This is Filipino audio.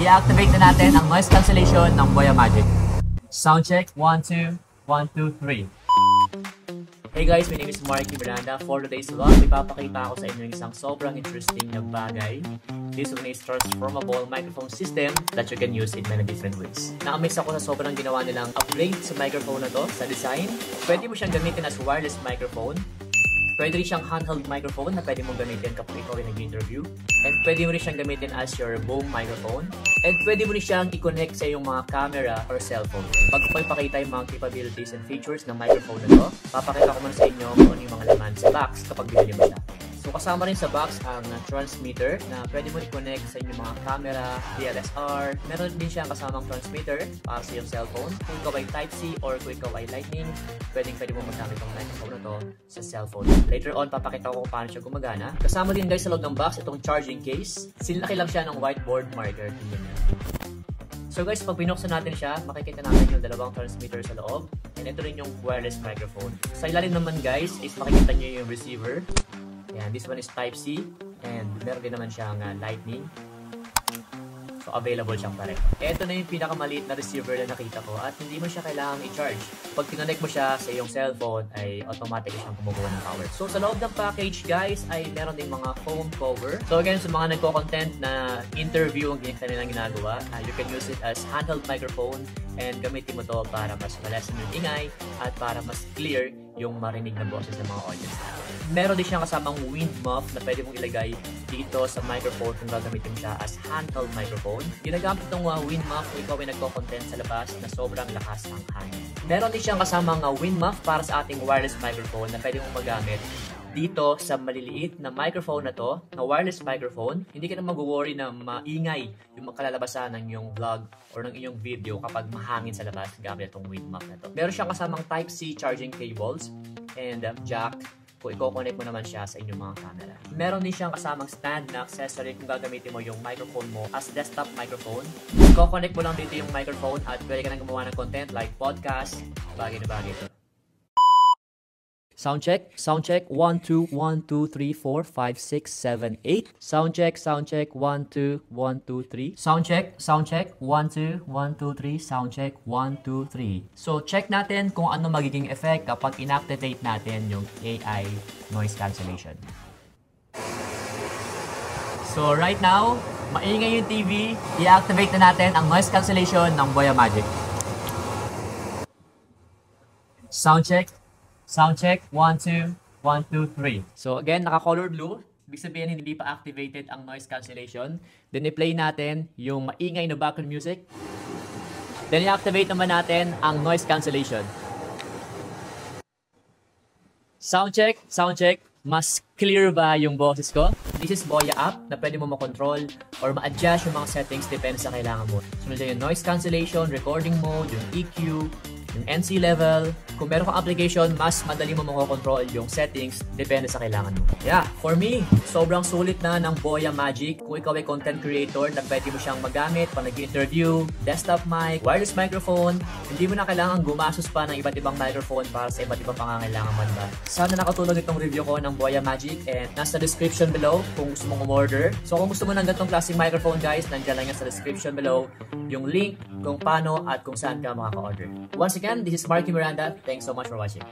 i-activate na natin ang noise cancellation ng Boya Magic. Sound check, 1, 2, 1, 2, 3. Hey guys, my name is Marky Miranda. For today's vlog, ipapakita ako sa inyo isang sobrang interesting na bagay. This one is transformable microphone system that you can use in many different ways. Na-amaze ako sa sobrang ginawa nilang upgrade sa microphone na to, sa design. Pwede mo siyang gamitin as wireless microphone. Pwede rin siyang handheld microphone na pwede mong gamitin kapag ikaw ay nag-interview. And pwede mo rin siyang gamitin as your boom microphone. And pwede mo rin siyang i-connect sa iyong mga camera or cellphone. Pag ko ipakita yung mga capabilities and features ng microphone na to, papakita ko muna sa inyo kung ano yung mga laman sa box kapag binili mo siya. So kasama rin sa box ang transmitter na pwede mo i-connect sa inyong mga camera, DSLR. Meron din siyang kasamang transmitter para sa iyong cellphone. Kung ikaw ay Type-C or kung ikaw ay Lightning, pwede mo magamit ang microphone na to sa cellphone. Later on, papakita ko kung paano siya gumagana. Kasama din guys sa loob ng box itong charging case. Sinlaki lang siya ng whiteboard marker. So guys, pag binuksan natin siya, makikita natin yung dalawang transmitter sa loob. And ito rin yung wireless microphone. Sa ilalim naman guys, is makikita nyo yung receiver. Yan, this one is Type-C and meron din naman siyang Lightning. So available siyang pareho. Ito na yung pinakamaliit na receiver na nakita ko at hindi mo siya kailangang i-charge. Pag kinonect mo siya sa iyong cellphone ay automatic siyang kumukuha ng power. So sa loob ng package guys ay meron ding mga foam cover. So again, sa mga nagko-content na interview ang kanilang ginagawa, you can use it as handheld microphone and gamitin mo to para mas malasan yung ingay at para mas clear yung marinig na boses ng mga audience natin. Meron din siyang kasamang wind muff na pwede mong ilagay dito sa microphone kung gagamitin siya as handheld microphone. Ginagamit itong wind muff kung ikaw ay nagko-content sa labas na sobrang lakas ang hangin. Meron din siyang kasamang wind muff para sa ating wireless microphone na pwede mong magamit dito sa maliliit na microphone na to, na wireless microphone. Hindi ka na mag-worry na maingay yung makalalabasan ng iyong vlog or ng iyong video kapag mahangin sa labas gamit itong wind muff na to. Meron siyang kasamang Type-C charging cables and jack kung i-connect mo naman siya sa inyong mga camera. Meron din siyang kasamang stand na accessory kung gagamitin mo yung microphone mo as desktop microphone. I-connect mo lang dito yung microphone at pwede ka nang gumawa ng content like podcast, bagay na bagay ito. Sound check, 1, 2, 1, 2, 3, 4, 5, 6, 7, 8. Sound check, 1, 2, 1, 2, 3. Sound check, 1, 2, 1, 2, 3. Sound check, 1, 2, 3. So check natin kung ano magiging effect kapag inactivate natin yung AI noise cancellation. So right now, maingay yung TV, i-activate na natin ang noise cancellation ng Boya Magic. Sound check, 1, 2, 1, 2, 3. So again, naka-color blue. Ibig sabihin hindi pa activated ang noise cancellation. Then i-play natin yung maingay na background music. Then i-activate naman natin ang noise cancellation. Sound check. Mas clear ba yung boses ko? This is Boya app na pwede mo makontrol or ma-adjust yung mga settings depende sa kailangan mo. Sunod so, yung noise cancellation, recording mode, yung EQ, yung NC level. Kung meron kang application, mas madali mo makokontrol yung settings depende sa kailangan mo. Yeah, for me, sobrang sulit na ng Boya Magic. Kung ikaw ay content creator na pwede mo siyang magamit pag nag-interview, desktop mic, wireless microphone, hindi mo na kailangan gumastos pa ng iba't ibang microphone para sa iba't ibang pangangailangan man ba. Sana nakatulong itong review ko ng Boya Magic and nasa description below kung gusto mong umorder. So kung gusto mo ng ganitong klaseng microphone guys, nandiyan lang yan sa description below yung link kung paano at kung saan ka makaka-order. Once again, this is Marky Miranda. Thanks so much for watching.